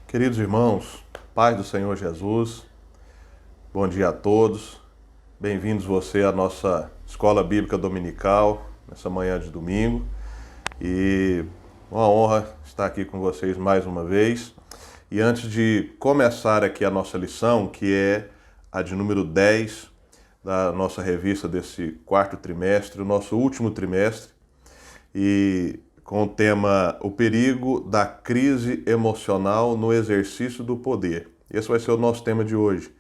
Queridos irmãos, paz do Senhor Jesus, bom dia a todos. Bem-vindos você à nossa Escola Bíblica Dominical, nessa manhã de domingo. E uma honra estar aqui com vocês mais uma vez. E antes de começar aqui a nossa lição, que é a de número 10 da nossa revista desse quarto trimestre, o nosso último trimestre, e com o tema O Perigo da Crise Emocional no Exercício do Poder. Esse vai ser o nosso tema de hoje.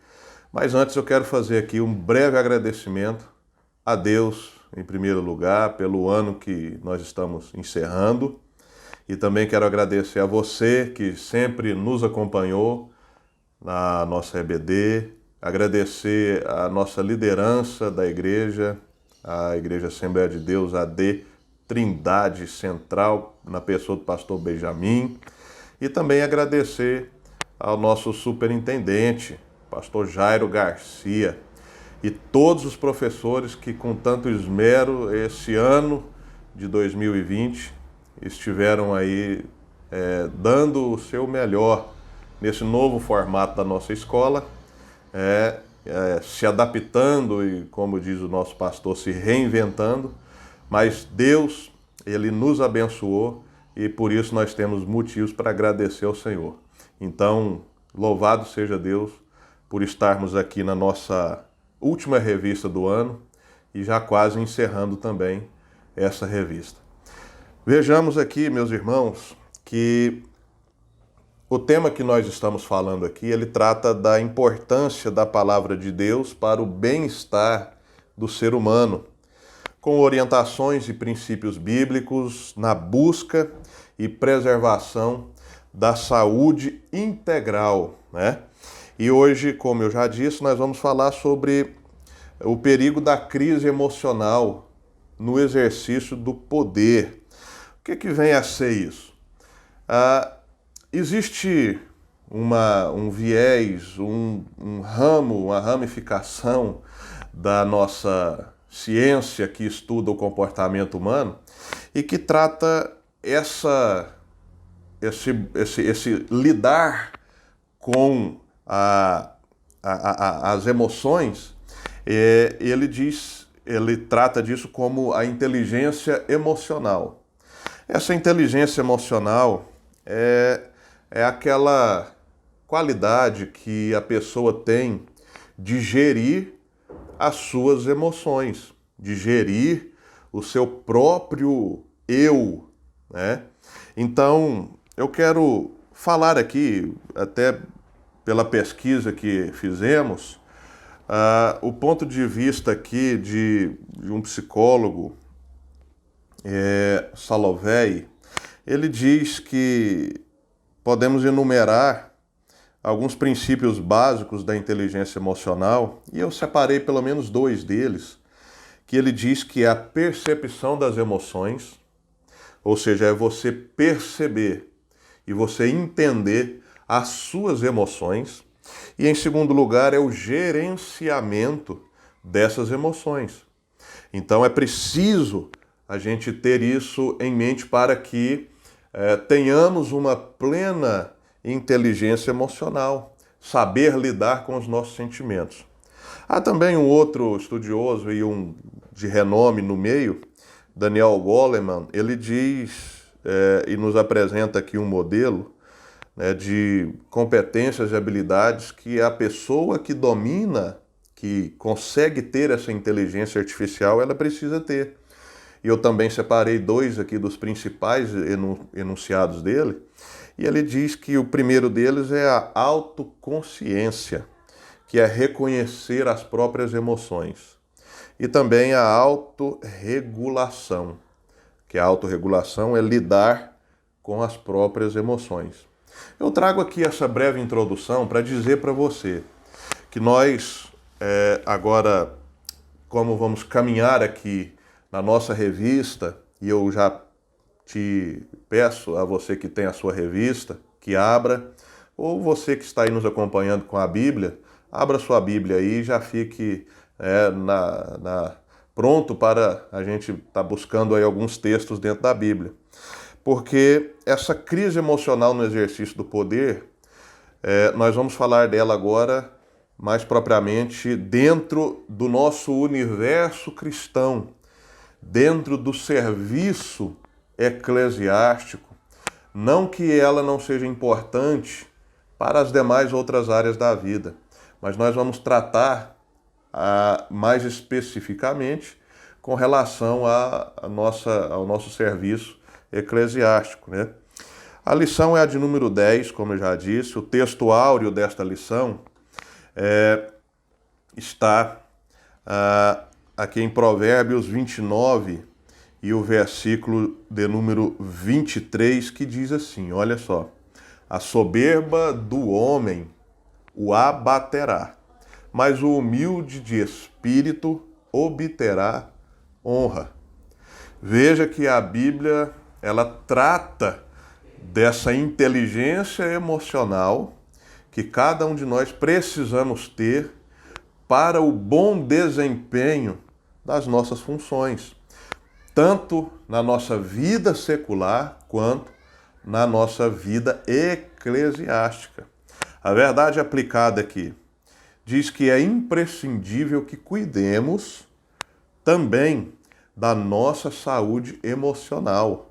Mas antes eu quero fazer aqui um breve agradecimento a Deus, em primeiro lugar, pelo ano que nós estamos encerrando. E também quero agradecer a você que sempre nos acompanhou na nossa EBD, agradecer a nossa liderança da igreja, a Igreja Assembleia de Deus, AD Trindade Central, na pessoa do pastor Benjamin, e também agradecer ao nosso superintendente, pastor Jairo Garcia, e todos os professores que com tanto esmero esse ano de 2020 estiveram aí dando o seu melhor nesse novo formato da nossa escola, se adaptando e, como diz o nosso pastor, se reinventando. Mas Deus, Ele nos abençoou e por isso nós temos motivos para agradecer ao Senhor. Então, louvado seja Deus por estarmos aqui na nossa última revista do ano e já quase encerrando também essa revista. Vejamos aqui, meus irmãos, que o tema que nós estamos falando aqui, ele trata da importância da palavra de Deus para o bem-estar do ser humano, com orientações e princípios bíblicos na busca e preservação da saúde integral, né? E hoje, como eu já disse, nós vamos falar sobre o perigo da crise emocional no exercício do poder. O que vem a ser isso? Existe um viés, um ramo, uma ramificação da nossa ciência que estuda o comportamento humano e que trata esse lidar com as emoções. Ele trata disso como a inteligência emocional. Essa inteligência emocional é aquela qualidade que a pessoa tem de gerir as suas emoções, de gerir o seu próprio eu, né? Então, eu quero falar aqui, até pela pesquisa que fizemos, o ponto de vista aqui de um psicólogo, Salovey. Ele diz que podemos enumerar alguns princípios básicos da inteligência emocional, e eu separei pelo menos 2 deles, que ele diz que é a percepção das emoções, ou seja, é você perceber e você entender as suas emoções, e em segundo lugar é o gerenciamento dessas emoções. Então é preciso a gente ter isso em mente para que tenhamos uma plena inteligência emocional, saber lidar com os nossos sentimentos. Há também um outro estudioso e um de renome no meio, Daniel Goleman. Ele diz e nos apresenta aqui um modelo, né, de competências e habilidades que a pessoa que domina, que consegue ter essa inteligência artificial, ela precisa ter. E eu também separei 2 aqui dos principais enunciados dele. E ele diz que o primeiro deles é a autoconsciência, que é reconhecer as próprias emoções. E também a autorregulação, que a autorregulação é lidar com as próprias emoções. Eu trago aqui essa breve introdução para dizer para você que nós, agora, como vamos caminhar aqui na nossa revista, e eu já te peço a você que tem a sua revista, que abra, ou você que está aí nos acompanhando com a Bíblia, abra sua Bíblia aí e já fique pronto para a gente estar buscando aí alguns textos dentro da Bíblia. Porque essa crise emocional no exercício do poder, Nós vamos falar dela agora, mais propriamente, dentro do nosso universo cristão, dentro do serviço eclesiástico. Não que ela não seja importante para as demais outras áreas da vida, mas nós vamos tratar mais especificamente com relação ao nosso serviço eclesiástico, né? A lição é a de número 10, como eu já disse. O texto áureo desta lição está aqui em Provérbios 29 e o versículo de número 23, que diz assim, olha só: a soberba do homem o abaterá, mas o humilde de espírito obterá honra. Veja que a Bíblia, ela trata dessa inteligência emocional que cada um de nós precisamos ter para o bom desempenho das nossas funções, tanto na nossa vida secular quanto na nossa vida eclesiástica. A verdade aplicada aqui diz que é imprescindível que cuidemos também da nossa saúde emocional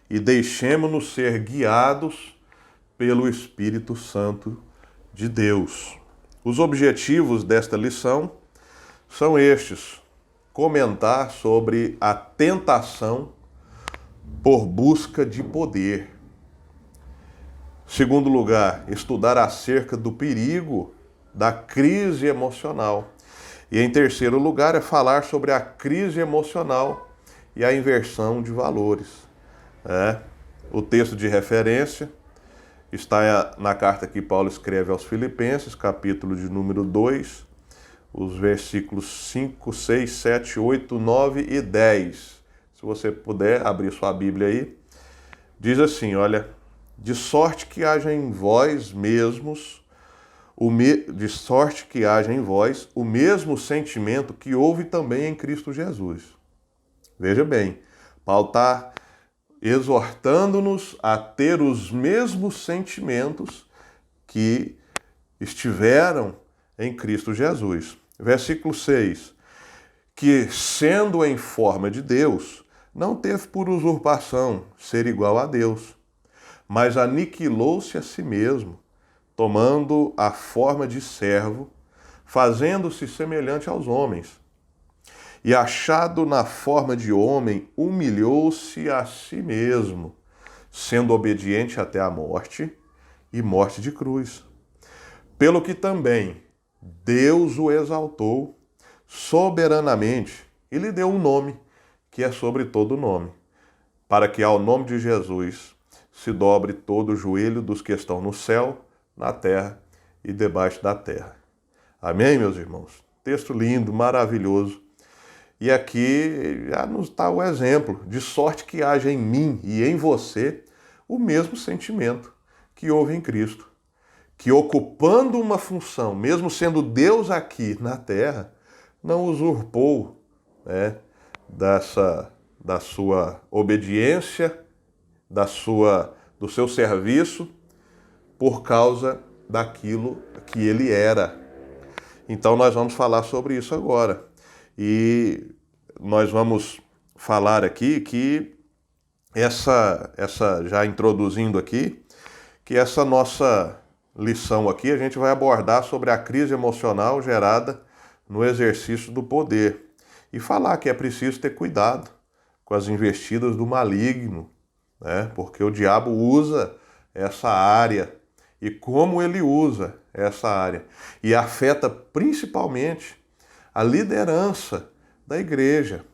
e deixemos-nos ser guiados pelo Espírito Santo de Deus. Os objetivos desta lição são estes: comentar sobre a tentação por busca de poder. Segundo lugar, estudar acerca do perigo da crise emocional. E em terceiro lugar, é falar sobre a crise emocional e a inversão de valores. O texto de referência está na carta que Paulo escreve aos Filipenses, capítulo de número 2, os versículos 5, 6, 7, 8, 9 e 10. Se você puder abrir sua Bíblia aí, diz assim, olha: de sorte que haja em vós mesmos, de sorte que haja em vós o mesmo sentimento que houve também em Cristo Jesus. Veja bem, Paulo está exortando-nos a ter os mesmos sentimentos que estiveram em Cristo Jesus. Versículo 6, que sendo em forma de Deus, não teve por usurpação ser igual a Deus, mas aniquilou-se a si mesmo, tomando a forma de servo, fazendo-se semelhante aos homens. E achado na forma de homem, humilhou-se a si mesmo, sendo obediente até a morte e morte de cruz. Pelo que também Deus o exaltou soberanamente e lhe deu um nome, que é sobre todo nome, para que ao nome de Jesus se dobre todo o joelho dos que estão no céu, na terra e debaixo da terra. Amém, meus irmãos? Texto lindo, maravilhoso. E aqui já nos dá o exemplo, de sorte que haja em mim e em você o mesmo sentimento que houve em Cristo, que ocupando uma função, mesmo sendo Deus aqui na terra, não usurpou, da sua obediência, do seu serviço, por causa daquilo que ele era. Então nós vamos falar sobre isso agora. E nós vamos falar aqui que já introduzindo aqui, que essa nossa lição aqui a gente vai abordar sobre a crise emocional gerada no exercício do poder e falar que é preciso ter cuidado com as investidas do maligno, porque o diabo usa essa área e como ele usa essa área e afeta principalmente a liderança da igreja,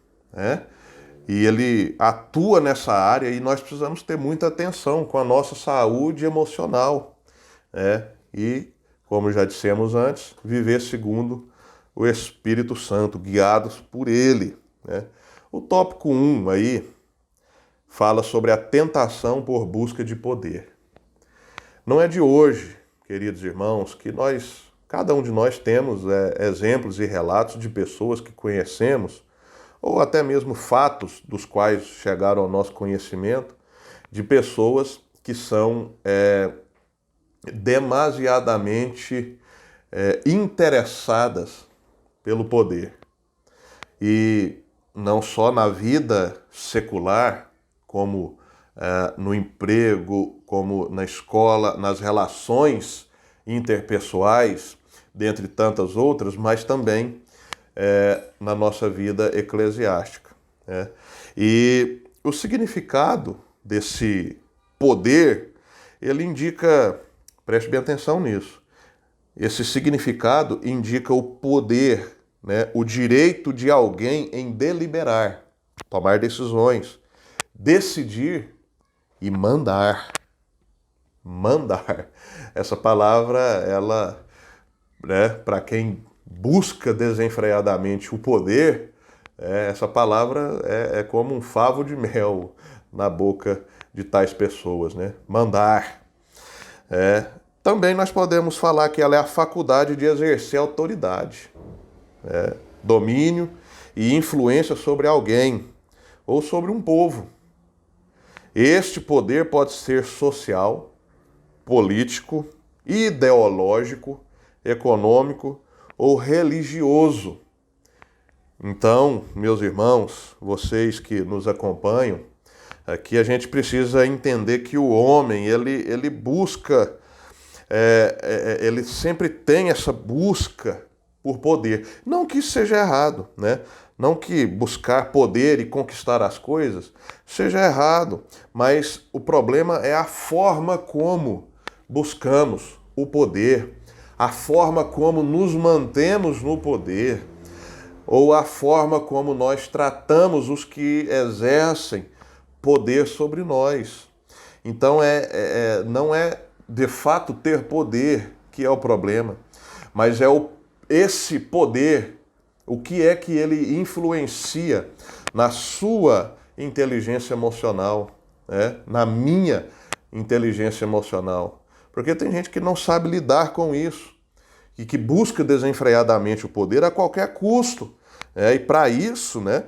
E ele atua nessa área e nós precisamos ter muita atenção com a nossa saúde emocional, E, como já dissemos antes, viver segundo o Espírito Santo, guiados por ele, O tópico 1 aí fala sobre a tentação por busca de poder. Não é de hoje, queridos irmãos, que cada um de nós temos exemplos e relatos de pessoas que conhecemos, ou até mesmo fatos dos quais chegaram ao nosso conhecimento, de pessoas que são demasiadamente interessadas pelo poder. E não só na vida secular, como no emprego, como na escola, nas relações interpessoais, dentre tantas outras, mas também na nossa vida eclesiástica. Né? E o significado desse poder, ele indica, preste bem atenção nisso, esse significado indica o poder, né, o direito de alguém em deliberar, tomar decisões, decidir e mandar. Mandar. Essa palavra, ela, né, para quem busca desenfreadamente o poder, essa palavra é como um favo de mel na boca de tais pessoas, né? Mandar. Também nós podemos falar que ela é a faculdade de exercer autoridade, domínio e influência sobre alguém ou sobre um povo. Este poder pode ser social, político, ideológico, econômico ou religioso. Então, meus irmãos, vocês que nos acompanham, aqui a gente precisa entender que o homem, ele busca, ele sempre tem essa busca por poder. Não que isso seja errado, né? Não que buscar poder e conquistar as coisas seja errado, mas o problema é a forma como buscamos o poder, a forma como nos mantemos no poder, ou a forma como nós tratamos os que exercem poder sobre nós. Então não é de fato ter poder que é o problema, mas é esse poder, o que é que ele influencia na sua inteligência emocional, né? Na minha inteligência emocional. Porque tem gente que não sabe lidar com isso e que busca desenfreadamente o poder a qualquer custo. E para isso, né,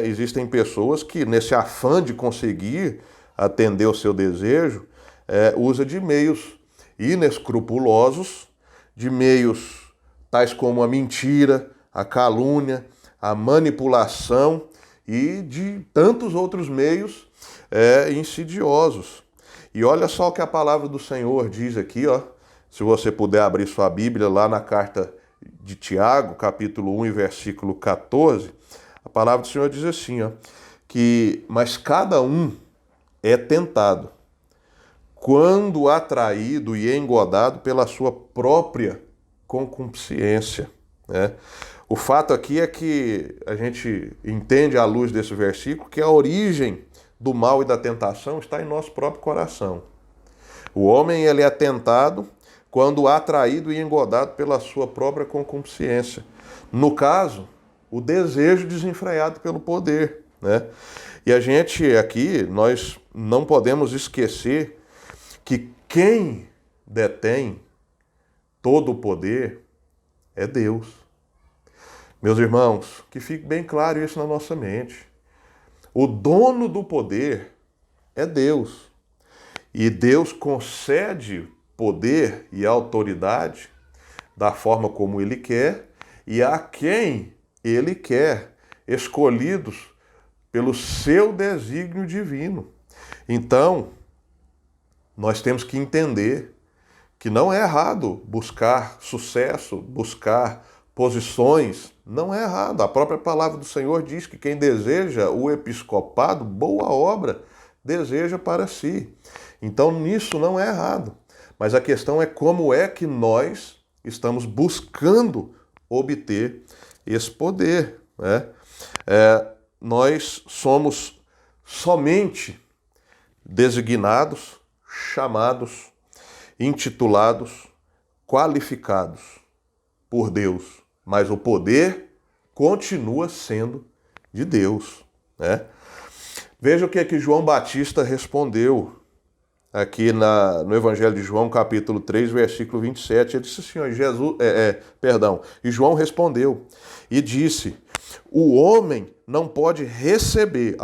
existem pessoas que, nesse afã de conseguir atender o seu desejo, usa de meios inescrupulosos, de meios tais como a mentira, a calúnia, a manipulação e de tantos outros meios insidiosos. E olha só o que a palavra do Senhor diz aqui, ó. Se você puder abrir sua Bíblia lá na carta de Tiago, capítulo 1 e versículo 14, a palavra do Senhor diz assim, ó, mas cada um é tentado quando atraído e engodado pela sua própria concupiscência, né? O fato aqui é que a gente entende à luz desse versículo que a origem do mal e da tentação está em nosso próprio coração. O homem, ele é tentado quando atraído e engodado pela sua própria concupiscência. No caso, o desejo desenfreado pelo poder, né? E a gente aqui, nós não podemos esquecer que quem detém todo o poder é Deus. Meus irmãos, que fique bem claro isso na nossa mente. O dono do poder é Deus. E Deus concede poder e autoridade da forma como Ele quer e a quem Ele quer, escolhidos pelo seu desígnio divino. Então, nós temos que entender que não é errado buscar sucesso, buscar posições, não é errado. A própria palavra do Senhor diz que quem deseja o episcopado, boa obra, deseja para si. Então nisso não é errado. Mas a questão é como é que nós estamos buscando obter esse poder, né? Nós somos somente designados, chamados, intitulados, qualificados por Deus, mas o poder continua sendo de Deus, né? Veja o que é que João Batista respondeu aqui no Evangelho de João, capítulo 3, versículo 27. Ele disse assim, ó, e João respondeu e disse: o homem não pode receber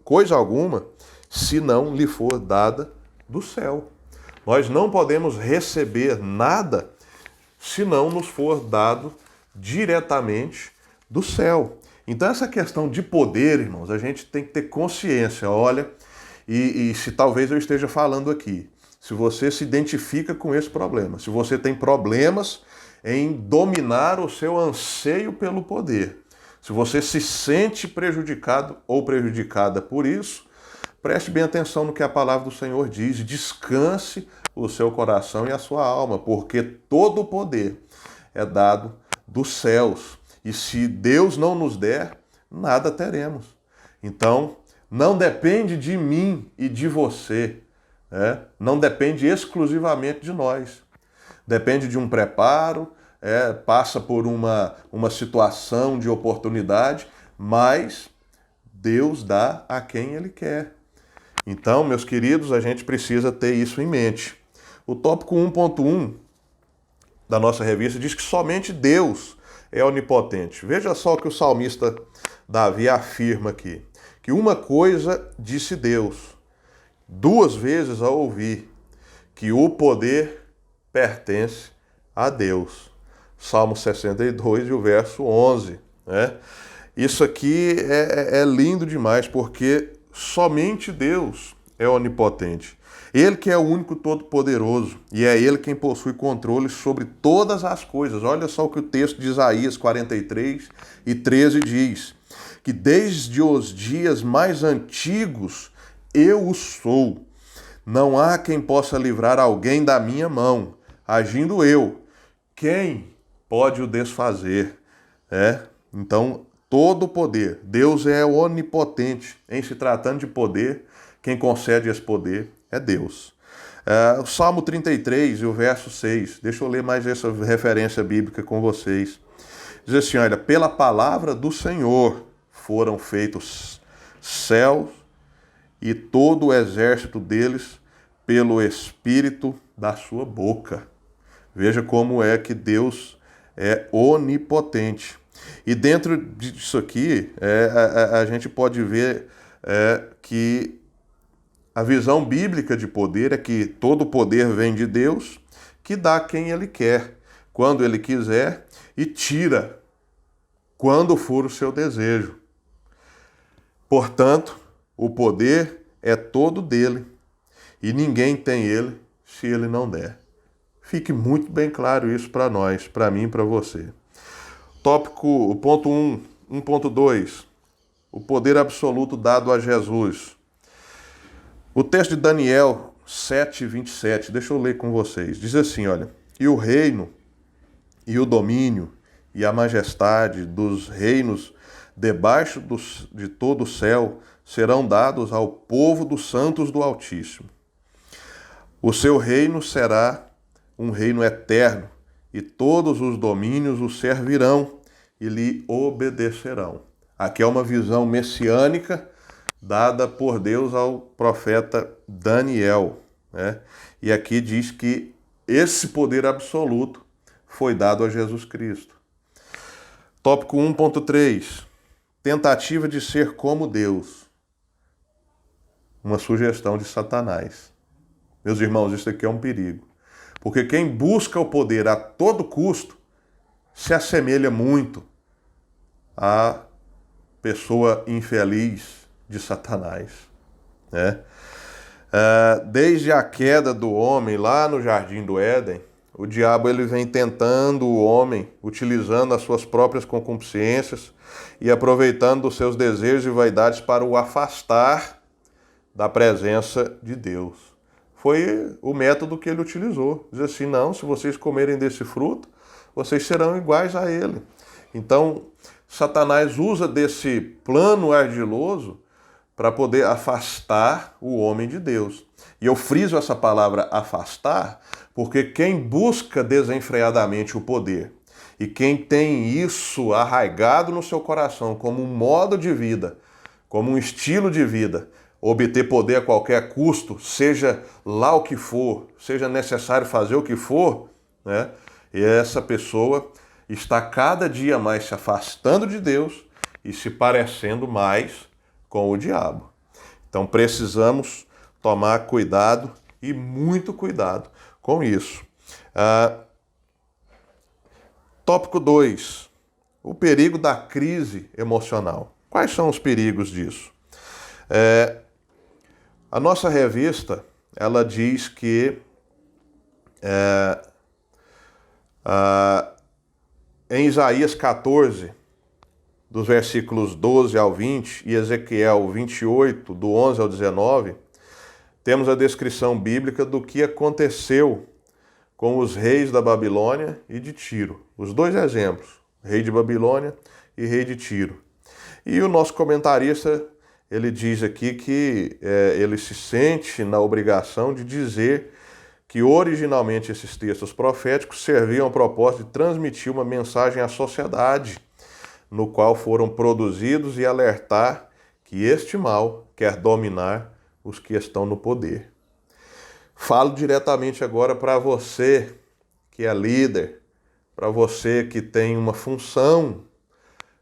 coisa alguma se não lhe for dada do céu. Nós não podemos receber nada se não nos for dado diretamente do céu. Então essa questão de poder, irmãos, a gente tem que ter consciência, olha, e se talvez eu esteja falando aqui, se você se identifica com esse problema, se você tem problemas em dominar o seu anseio pelo poder, se você se sente prejudicado ou prejudicada por isso, preste bem atenção no que a palavra do Senhor diz, descanse o seu coração e a sua alma, porque todo o poder é dado dos céus. E se Deus não nos der, nada teremos. Então, não depende de mim e de você, né? Não depende exclusivamente de nós. Depende de um preparo, passa por uma situação de oportunidade, mas Deus dá a quem Ele quer. Então, meus queridos, a gente precisa ter isso em mente. O tópico 1.1 da nossa revista diz que somente Deus é onipotente. Veja só o que o salmista Davi afirma aqui. Que uma coisa disse Deus, 2 vezes a ouvir, que o poder pertence a Deus. Salmo 62 e o verso 11. Né? Isso aqui é lindo demais, porque somente Deus é onipotente. Ele que é o único todo-poderoso e é Ele quem possui controle sobre todas as coisas. Olha só o que o texto de Isaías 43 e 13 diz. Que desde os dias mais antigos eu o sou. Não há quem possa livrar alguém da minha mão. Agindo eu, quem pode o desfazer? Então, todo o poder. Deus é onipotente. Em se tratando de poder, quem concede esse poder é Deus. O Salmo 33 e o verso 6. Deixa eu ler mais essa referência bíblica com vocês. Diz assim, olha, pela palavra do Senhor foram feitos céus e todo o exército deles pelo Espírito da sua boca. Veja como é que Deus é onipotente. E dentro disso aqui, a gente pode ver que a visão bíblica de poder é que todo poder vem de Deus, que dá a quem Ele quer, quando Ele quiser, e tira quando for o seu desejo. Portanto, o poder é todo dele, e ninguém tem ele se ele não der. Fique muito bem claro isso para nós, para mim e para você. Tópico, ponto 1.2, o poder absoluto dado a Jesus. O texto de Daniel 7:27, deixa eu ler com vocês. Diz assim, olha, e o reino, e o domínio, e a majestade dos reinos debaixo de todo o céu serão dados ao povo dos santos do Altíssimo. O seu reino será um reino eterno, e todos os domínios o servirão e lhe obedecerão. Aqui é uma visão messiânica dada por Deus ao profeta Daniel, né? E aqui diz que esse poder absoluto foi dado a Jesus Cristo. Tópico 1.3, tentativa de ser como Deus. Uma sugestão de Satanás. Meus irmãos, isso aqui é um perigo. Porque quem busca o poder a todo custo se assemelha muito à pessoa infeliz de Satanás, né? Desde a queda do homem lá no Jardim do Éden, o diabo ele vem tentando o homem, utilizando as suas próprias concupiscências e aproveitando dos seus desejos e vaidades para o afastar da presença de Deus. Foi o método que ele utilizou. Diz assim, não, se vocês comerem desse fruto, vocês serão iguais a ele. Então, Satanás usa desse plano ardiloso para poder afastar o homem de Deus. E eu friso essa palavra afastar, porque quem busca desenfreadamente o poder e quem tem isso arraigado no seu coração como um modo de vida, como um estilo de vida, obter poder a qualquer custo, seja lá o que for, seja necessário fazer o que for, né? E essa pessoa está cada dia mais se afastando de Deus e se parecendo mais com o diabo. Então precisamos tomar cuidado e muito cuidado com isso. Tópico 2. O perigo da crise emocional. Quais são os perigos disso? A nossa revista, ela diz que em Isaías 14, dos versículos 12 ao 20, e Ezequiel 28, do 11 ao 19, temos a descrição bíblica do que aconteceu com os reis da Babilônia e de Tiro. Os dois exemplos, rei de Babilônia e rei de Tiro. E o nosso comentarista, ele diz aqui que ele se sente na obrigação de dizer que originalmente esses textos proféticos serviam ao propósito de transmitir uma mensagem à sociedade, no qual foram produzidos e alertar que este mal quer dominar os que estão no poder. Falo diretamente agora para você que é líder, para você que tem uma função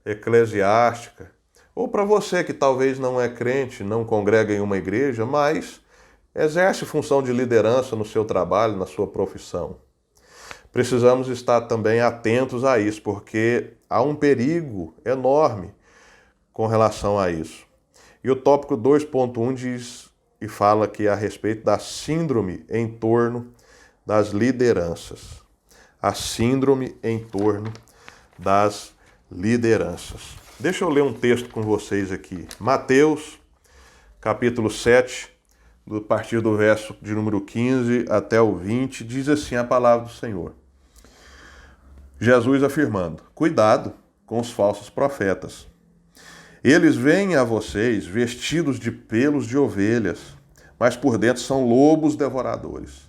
eclesiástica, ou para você que talvez não é crente, não congrega em uma igreja, mas exerce função de liderança no seu trabalho, na sua profissão. Precisamos estar também atentos a isso, porque há um perigo enorme com relação a isso. E o tópico 2.1 diz e fala aqui a respeito da síndrome em torno das lideranças. A síndrome em torno das lideranças. Deixa eu ler um texto com vocês aqui. Mateus, capítulo 7, a partir do verso de número 15 até o 20, diz assim a palavra do Senhor. Jesus afirmando: cuidado com os falsos profetas. Eles vêm a vocês vestidos de pelos de ovelhas, mas por dentro são lobos devoradores.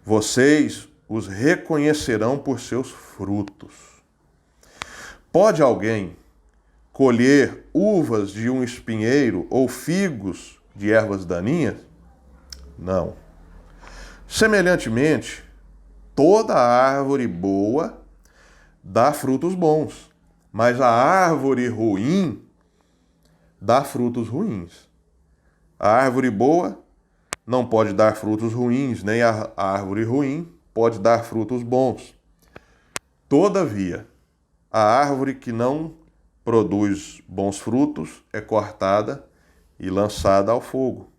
Vocês os reconhecerão por seus frutos. Pode alguém colher uvas de um espinheiro ou figos de ervas daninhas? Não. Semelhantemente, toda árvore boa dá frutos bons, mas a árvore ruim dá frutos ruins. A árvore boa não pode dar frutos ruins, nem a árvore ruim pode dar frutos bons. Todavia, a árvore que não produz bons frutos é cortada e lançada ao fogo.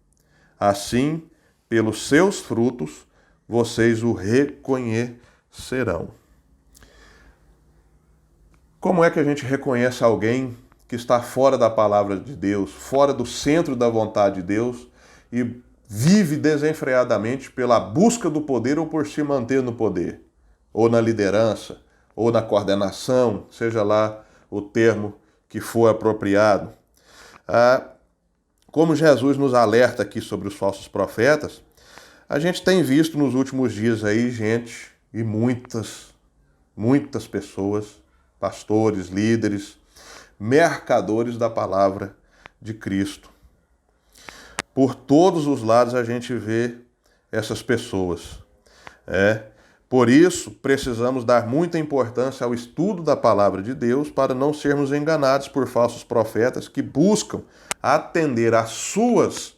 Assim, pelos seus frutos, vocês o reconhecerão. Como é que a gente reconhece alguém que está fora da palavra de Deus, fora do centro da vontade de Deus e vive desenfreadamente pela busca do poder ou por se manter no poder, ou na liderança, ou na coordenação, seja lá o termo que for apropriado? Como Jesus nos alerta aqui sobre os falsos profetas, a gente tem visto nos últimos dias aí gente e muitas pessoas, pastores, líderes, mercadores da palavra de Cristo. Por todos os lados a gente vê essas pessoas. Por isso, precisamos dar muita importância ao estudo da palavra de Deus para não sermos enganados por falsos profetas que buscam atender às suas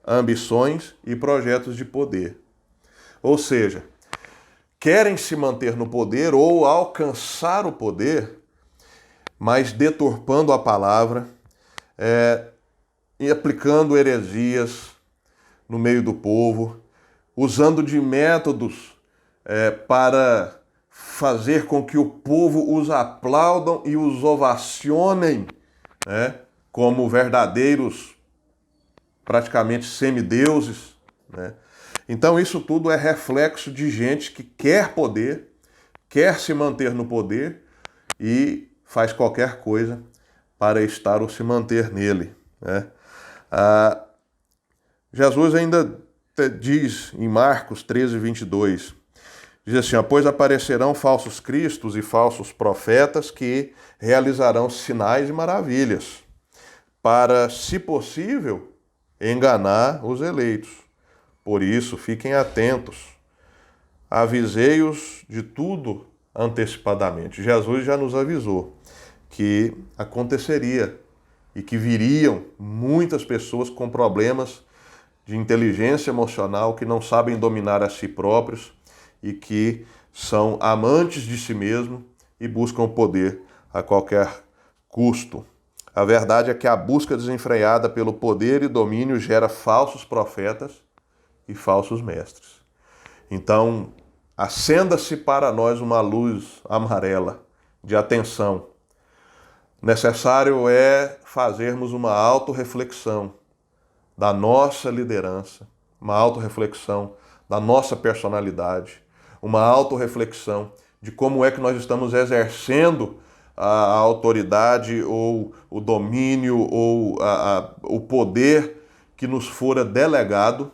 ambições e projetos de poder. Ou seja, querem se manter no poder ou alcançar o poder, mas deturpando a palavra, e aplicando heresias no meio do povo, usando de métodos para fazer com que o povo os aplaudam e os ovacionem, como verdadeiros, praticamente semideuses. Então isso tudo é reflexo de gente que quer poder, quer se manter no poder e faz qualquer coisa para estar ou se manter nele. Jesus ainda diz em Marcos 13, 22, diz assim: pois aparecerão falsos cristos e falsos profetas que realizarão sinais e maravilhas, para, se possível, enganar os eleitos. Por isso, fiquem atentos. Avisei-os de tudo antecipadamente. Jesus já nos avisou que aconteceria e que viriam muitas pessoas com problemas de inteligência emocional, que não sabem dominar a si próprios e que são amantes de si mesmo e buscam o poder a qualquer custo. A verdade é que a busca desenfreada pelo poder e domínio gera falsos profetas e falsos mestres. Então, acenda-se para nós uma luz amarela de atenção. Necessário é fazermos uma autorreflexão da nossa liderança, uma autorreflexão da nossa personalidade, uma autorreflexão de como é que nós estamos exercendo a autoridade ou o domínio ou o poder que nos fora delegado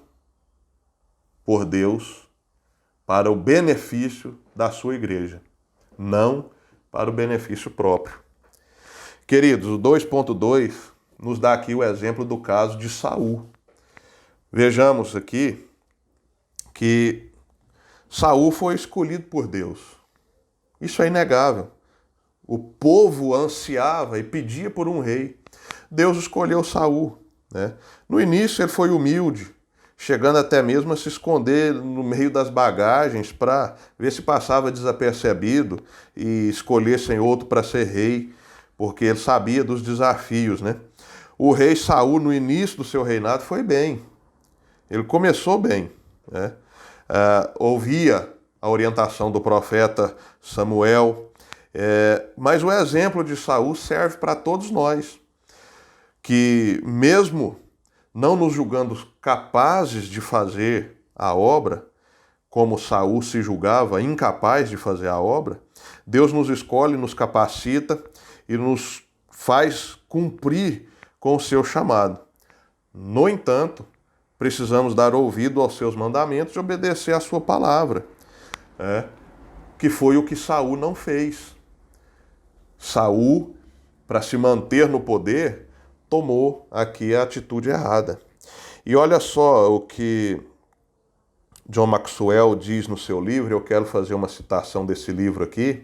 por Deus para o benefício da sua igreja, não para o benefício próprio. Queridos, o 2.2 nos dá aqui o exemplo do caso de Saul. Vejamos aqui que Saul foi escolhido por Deus. Isso é inegável. O povo ansiava e pedia por um rei. Deus escolheu Saul, né? No início ele foi humilde, chegando até mesmo a se esconder no meio das bagagens para ver se passava desapercebido e escolhessem outro para ser rei, porque ele sabia dos desafios, né? O rei Saul, no início do seu reinado, foi bem. Ele começou bem, né? Ouvia a orientação do profeta Samuel, mas o exemplo de Saul serve para todos nós, que mesmo não nos julgando capazes de fazer a obra, como Saul se julgava incapaz de fazer a obra, Deus nos escolhe, nos capacita e nos faz cumprir com o seu chamado. No entanto, precisamos dar ouvido aos seus mandamentos e obedecer à sua palavra, que foi o que Saul não fez. Saul, para se manter no poder, tomou aqui a atitude errada. E olha só o que John Maxwell diz no seu livro, eu quero fazer uma citação desse livro aqui,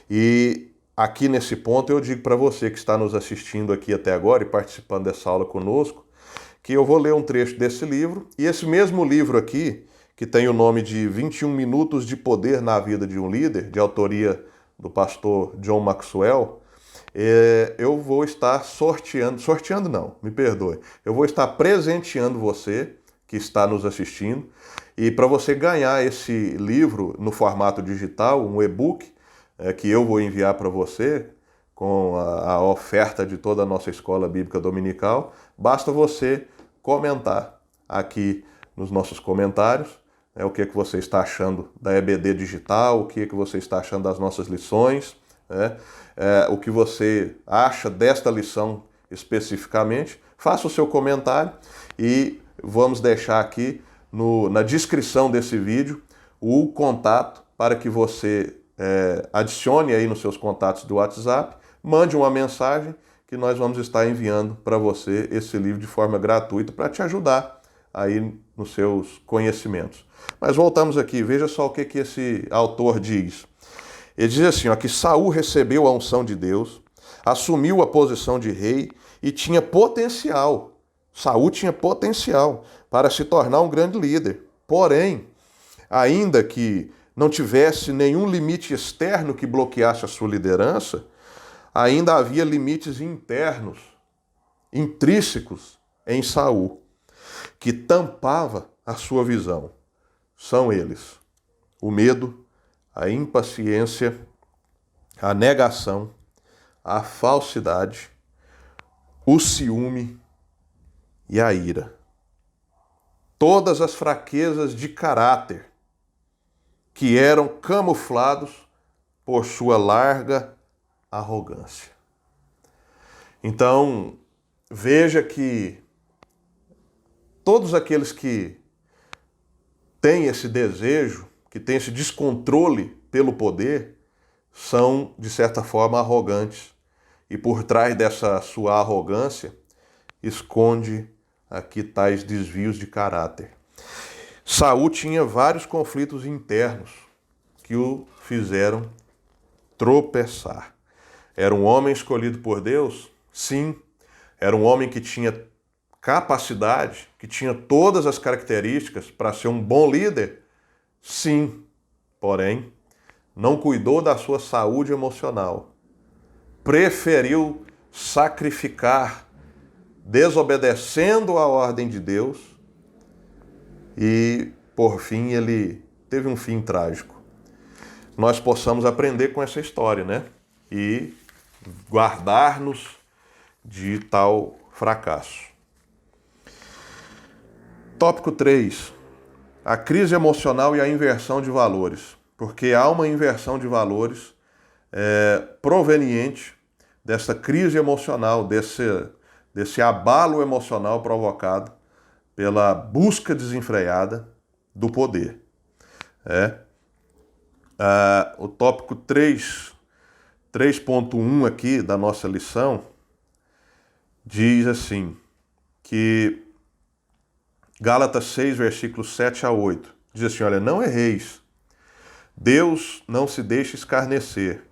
e aqui nesse ponto eu digo para você que está nos assistindo aqui até agora e participando dessa aula conosco, que eu vou ler um trecho desse livro, e esse mesmo livro aqui, que tem o nome de 21 Minutos de Poder na Vida de um Líder, de autoria do pastor John Maxwell, eu vou estar sorteando não, me perdoe, eu vou estar presenteando você que está nos assistindo, e para você ganhar esse livro no formato digital, um e-book, que eu vou enviar para você, com a oferta de toda a nossa escola bíblica dominical, basta você comentar aqui nos nossos comentários o que você está achando da EBD digital, o que você está achando das nossas lições, o que você acha desta lição especificamente. Faça o seu comentário e vamos deixar aqui na descrição desse vídeo o contato para que você adicione aí nos seus contatos do WhatsApp, mande uma mensagem que nós vamos estar enviando para você esse livro de forma gratuita para te ajudar aí nos seus conhecimentos. Mas voltamos aqui, veja só o que esse autor diz. Ele diz assim, que Saul recebeu a unção de Deus, assumiu a posição de rei e tinha potencial. Saul tinha potencial para se tornar um grande líder. Porém, ainda que não tivesse nenhum limite externo que bloqueasse a sua liderança, ainda havia limites internos, intrínsecos em Saul, que tampava a sua visão. São eles: o medo, a impaciência, a negação, a falsidade, o ciúme e a ira. Todas as fraquezas de caráter que eram camuflados por sua larga arrogância. Então, veja que todos aqueles que têm esse desejo, que têm esse descontrole pelo poder, são, de certa forma, arrogantes. E por trás dessa sua arrogância, esconde aqui tais desvios de caráter. Saul tinha vários conflitos internos que o fizeram tropeçar. Era um homem escolhido por Deus? Sim. Era um homem que tinha capacidade, que tinha todas as características para ser um bom líder? Sim, porém, não cuidou da sua saúde emocional. Preferiu sacrificar, desobedecendo a ordem de Deus, e, por fim, ele teve um fim trágico. Nós possamos aprender com essa história, né? E guardar-nos de tal fracasso. Tópico 3. A crise emocional e a inversão de valores. Porque há uma inversão de valores proveniente dessa crise emocional, desse abalo emocional provocado pela busca desenfreada do poder. O tópico 3.1 aqui da nossa lição diz assim, que Gálatas 6, versículos 7 a 8, diz assim, olha, não erreis, Deus não se deixa escarnecer,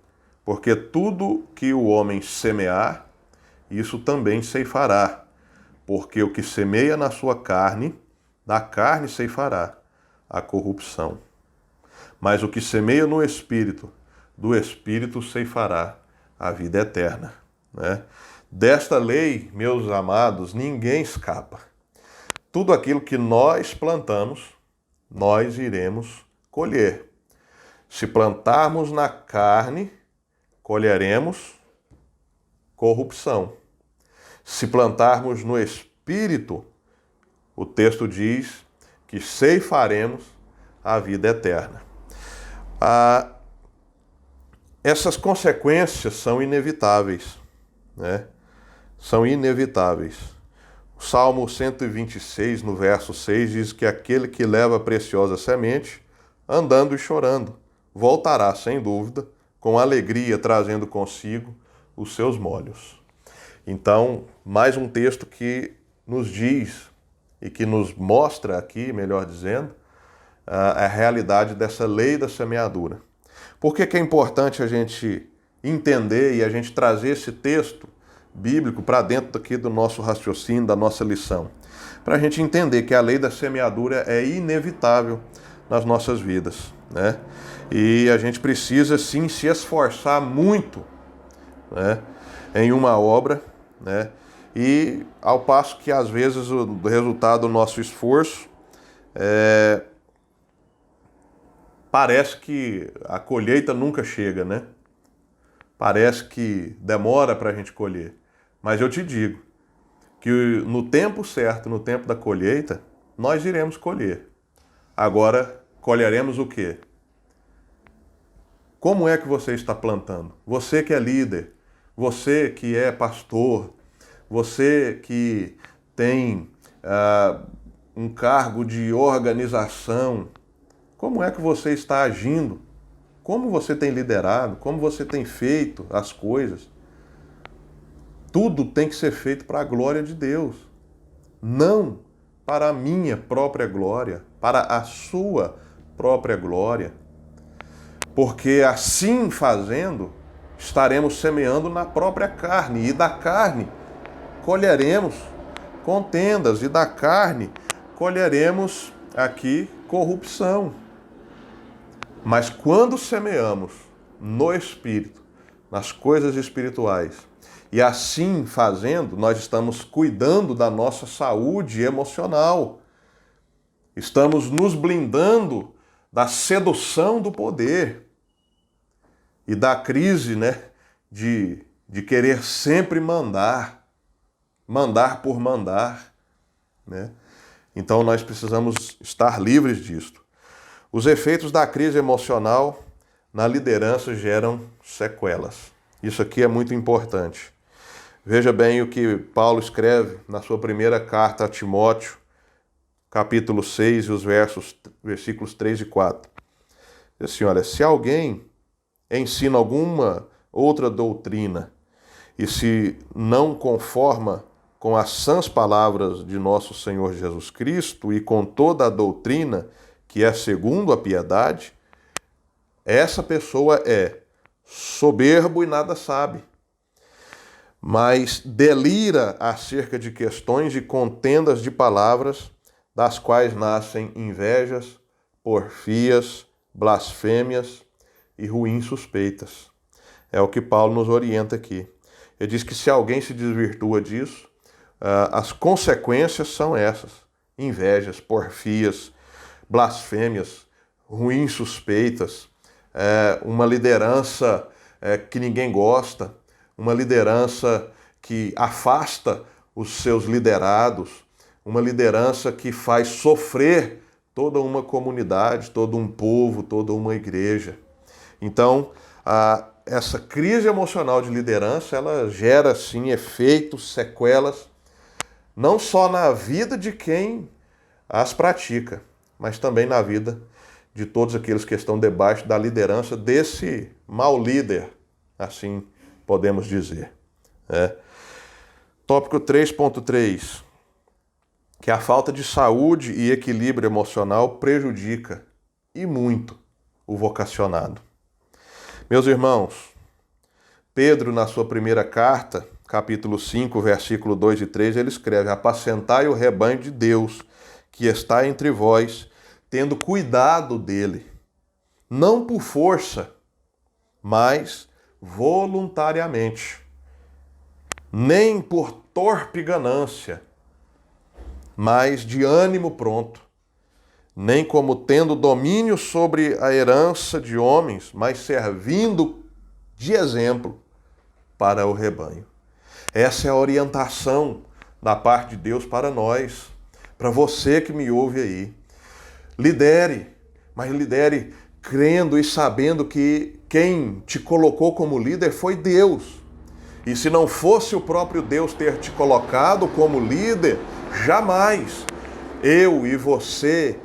porque tudo que o homem semear, isso também ceifará, porque o que semeia na sua carne, da carne ceifará a corrupção. Mas o que semeia no Espírito, do Espírito ceifará a vida eterna. Né? Desta lei, meus amados, ninguém escapa. Tudo aquilo que nós plantamos, nós iremos colher. Se plantarmos na carne, colheremos corrupção. Se plantarmos no Espírito, o texto diz que ceifaremos a vida eterna. Essas consequências são inevitáveis, né? São inevitáveis. O Salmo 126, no verso 6, diz que aquele que leva a preciosa semente, andando e chorando, voltará, sem dúvida, com alegria, trazendo consigo os seus molhos. Então, mais um texto que nos diz e que nos mostra aqui, melhor dizendo, a realidade dessa lei da semeadura. Por que é importante a gente entender e a gente trazer esse texto bíblico para dentro aqui do nosso raciocínio, da nossa lição? Para a gente entender que a lei da semeadura é inevitável nas nossas vidas, né? E a gente precisa, sim, se esforçar muito, né, em uma obra, né? E ao passo que, às vezes, o resultado do nosso esforço parece que a colheita nunca chega, né? Parece que demora para a gente colher. Mas eu te digo que no tempo certo, no tempo da colheita, nós iremos colher. Agora, colheremos o quê? Como é que você está plantando? Você que é líder, você que é pastor, você que tem um cargo de organização, como é que você está agindo? Como você tem liderado? Como você tem feito as coisas? Tudo tem que ser feito para a glória de Deus. Não para a minha própria glória, para a sua própria glória. Porque assim fazendo, estaremos semeando na própria carne. E da carne colheremos contendas. E da carne colheremos aqui corrupção. Mas quando semeamos no Espírito, nas coisas espirituais, e assim fazendo, nós estamos cuidando da nossa saúde emocional. Estamos nos blindando da sedução do poder e da crise, né, de querer sempre mandar por mandar, né? Então nós precisamos estar livres disto. Os efeitos da crise emocional na liderança geram sequelas. Isso aqui é muito importante. Veja bem o que Paulo escreve na sua primeira carta a Timóteo, capítulo 6, e os versículos 3 e 4. Diz assim, olha, se alguém ensina alguma outra doutrina e se não conforma com as sãs palavras de nosso Senhor Jesus Cristo e com toda a doutrina que é segundo a piedade, essa pessoa é soberbo e nada sabe, mas delira acerca de questões e contendas de palavras, das quais nascem invejas, porfias, blasfêmias e ruins suspeitas. É o que Paulo nos orienta aqui. Ele diz que se alguém se desvirtua disso, as consequências são essas: invejas, porfias, blasfêmias, ruins suspeitas, uma liderança que ninguém gosta, uma liderança que afasta os seus liderados, uma liderança que faz sofrer toda uma comunidade, todo um povo, toda uma igreja. Então, essa crise emocional de liderança, ela gera, sim, efeitos, sequelas, não só na vida de quem as pratica, mas também na vida de todos aqueles que estão debaixo da liderança desse mau líder, assim podemos dizer. Tópico 3.3, que a falta de saúde e equilíbrio emocional prejudica, e muito, o vocacionado. Meus irmãos, Pedro, na sua primeira carta, capítulo 5, versículo 2 e 3, ele escreve: apacentai o rebanho de Deus, que está entre vós, tendo cuidado dele, não por força, mas voluntariamente, nem por torpe ganância, mas de ânimo pronto, nem como tendo domínio sobre a herança de homens, mas servindo de exemplo para o rebanho. Essa é a orientação da parte de Deus para nós, para você que me ouve aí. Lidere, mas lidere crendo e sabendo que quem te colocou como líder foi Deus. E se não fosse o próprio Deus ter te colocado como líder, jamais eu e você,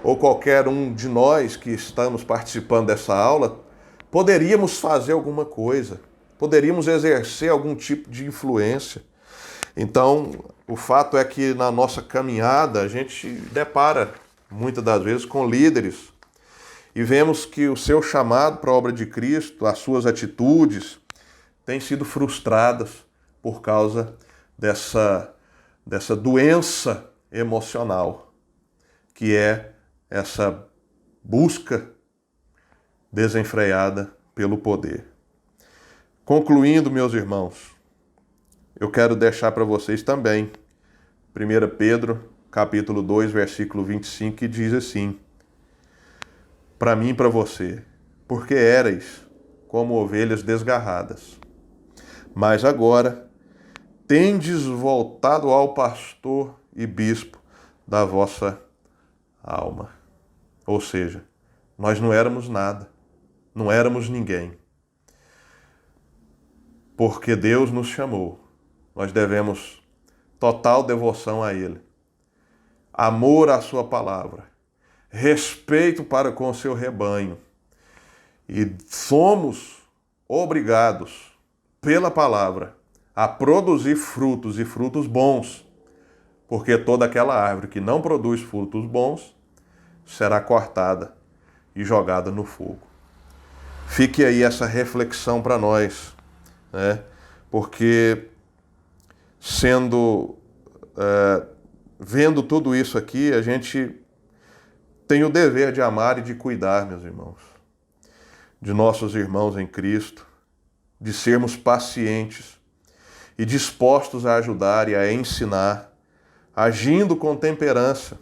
ou qualquer um de nós que estamos participando dessa aula, poderíamos fazer alguma coisa, poderíamos exercer algum tipo de influência. Então, o fato é que na nossa caminhada a gente depara muitas das vezes com líderes e vemos que o seu chamado para a obra de Cristo, as suas atitudes, têm sido frustradas por causa dessa doença emocional, que é essa busca desenfreada pelo poder. Concluindo, meus irmãos, eu quero deixar para vocês também 1 Pedro, capítulo 2, versículo 25, que diz assim: para mim e para você, porque éreis como ovelhas desgarradas, mas agora tendes voltado ao pastor e bispo da vossa alma. Ou seja, nós não éramos nada, não éramos ninguém. Porque Deus nos chamou, nós devemos total devoção a Ele, amor à sua palavra, respeito para com o seu rebanho. E somos obrigados, pela palavra, a produzir frutos e frutos bons, porque toda aquela árvore que não produz frutos bons será cortada e jogada no fogo. Fique aí essa reflexão para nós, né? Porque vendo tudo isso aqui, a gente tem o dever de amar e de cuidar, meus irmãos, de nossos irmãos em Cristo, de sermos pacientes e dispostos a ajudar e a ensinar, agindo com temperança,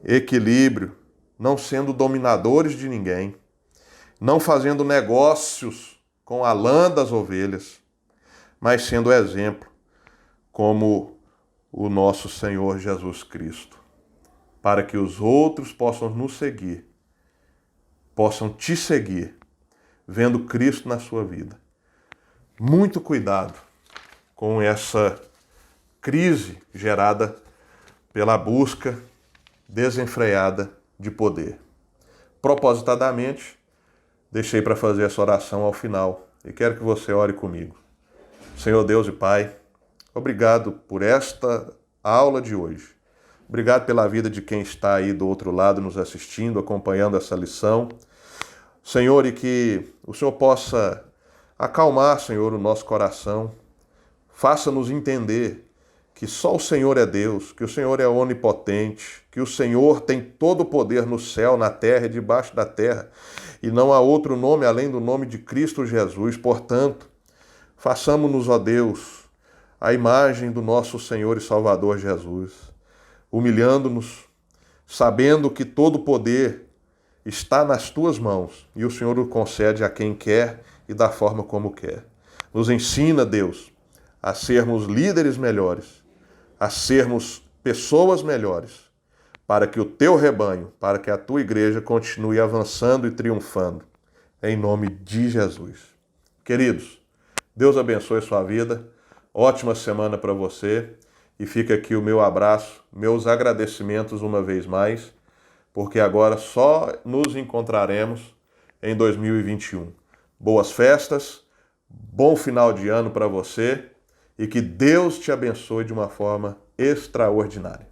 equilíbrio, não sendo dominadores de ninguém, não fazendo negócios com a lã das ovelhas, mas sendo exemplo, como o nosso Senhor Jesus Cristo, para que os outros possam nos seguir, possam te seguir, vendo Cristo na sua vida. Muito cuidado com essa crise gerada pela busca desenfreada de poder. Propositadamente, deixei para fazer essa oração ao final e quero que você ore comigo. Senhor Deus e Pai, obrigado por esta aula de hoje. Obrigado pela vida de quem está aí do outro lado nos assistindo, acompanhando essa lição. Senhor, e que o Senhor possa acalmar, Senhor, o nosso coração, faça-nos entender que só o Senhor é Deus, que o Senhor é onipotente, que o Senhor tem todo o poder no céu, na terra e debaixo da terra, e não há outro nome além do nome de Cristo Jesus. Portanto, façamos-nos, ó Deus, a imagem do nosso Senhor e Salvador Jesus, humilhando-nos, sabendo que todo o poder está nas tuas mãos e o Senhor o concede a quem quer e da forma como quer. Nos ensina, Deus, a sermos líderes melhores, a sermos pessoas melhores, para que o teu rebanho, para que a tua igreja continue avançando e triunfando. Em nome de Jesus. Queridos, Deus abençoe a sua vida. Ótima semana para você. E fica aqui o meu abraço, meus agradecimentos uma vez mais, porque agora só nos encontraremos em 2021. Boas festas, bom final de ano para você e que Deus te abençoe de uma forma extraordinária.